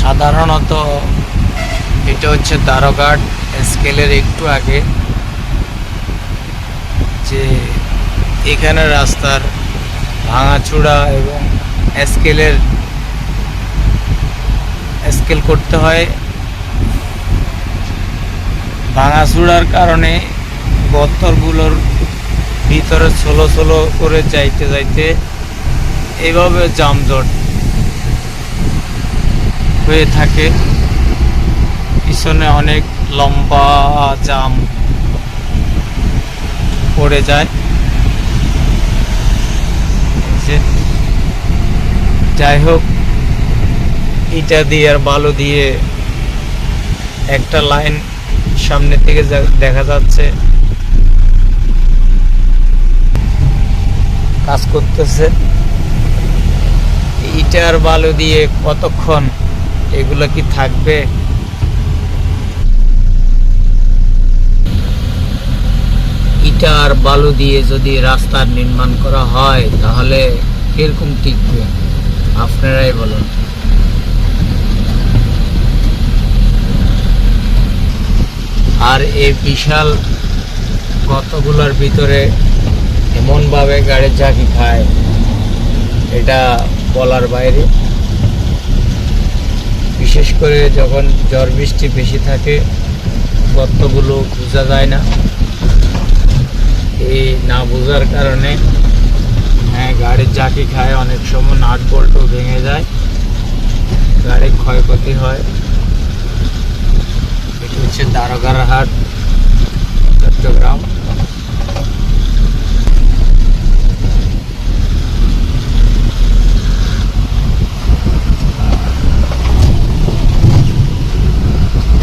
সাধারণত এটা হচ্ছে দ্বারঘাট স্কেলের একটু আগে, যে এখানে রাস্তার ভাঙাচোরা এবং স্কেল করতে হয়। ভাঙাচোরার কারণে গর্তগুলোর ভিতরে ছোলো করে যাইতে যাইতে এইভাবে যানজট হয়ে থাকে। পিছনে অনেক লম্বা জাম পড়ে যায়। যাই হোক, ইটা দিয়ে আর বালু দিয়ে একটা লাইন সামনে থেকে দেখা যাচ্ছে কাজ করতেছে। ইটা আর বালু দিয়ে কতক্ষণ এগুলো কি থাকবে? ইটা আর বালু দিয়ে যদি রাস্তা নির্মাণ করা হয় তাহলে কিরকম টিকবে আপনারাই বলুন। আর এই বিশাল গর্তগুলোর ভিতরে এমনভাবে গাড়ি ঝাঁকি খায়, এটা বলার বাইরে। বিশেষ করে যখন ঝড় বৃষ্টি বেশি থাকে গর্তগুলো বোঝা যায় না। এই না বোঝার কারণে গাড়ির ঝাঁকি খায়, অনেক সময় নাট বল্টও ভেঙে যায়, গাড়ির ক্ষয়ক্ষতি হয়। এটি হচ্ছে দ্বারকারহাট, চট্টগ্রাম।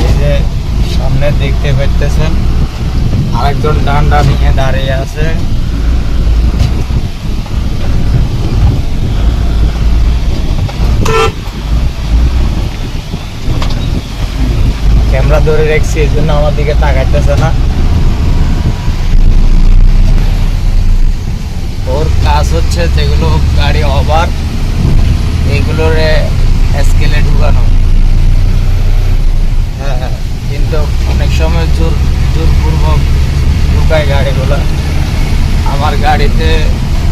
এই যে সামনে দেখতে পাইতেছেন আরেকজন ডান্ডা নিয়ে দাঁড়িয়ে আছে। ক্যামেরা ধরে রাখছি এই জন্য আমার দিকে তাকাইতেছে না। ওর কাজ হচ্ছে যেগুলো গাড়ি ওভার এগুলোর স্কেলে ঢুকানো। হ্যাঁ, কিন্তু অনেক সময় জোরপূর্বক ঢুকায় গাড়িগুলো। আমার গাড়িতে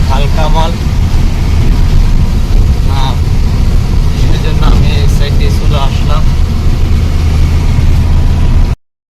হালকা মাল, সেই জন্য আমি এই সাইডে চলে আসলাম।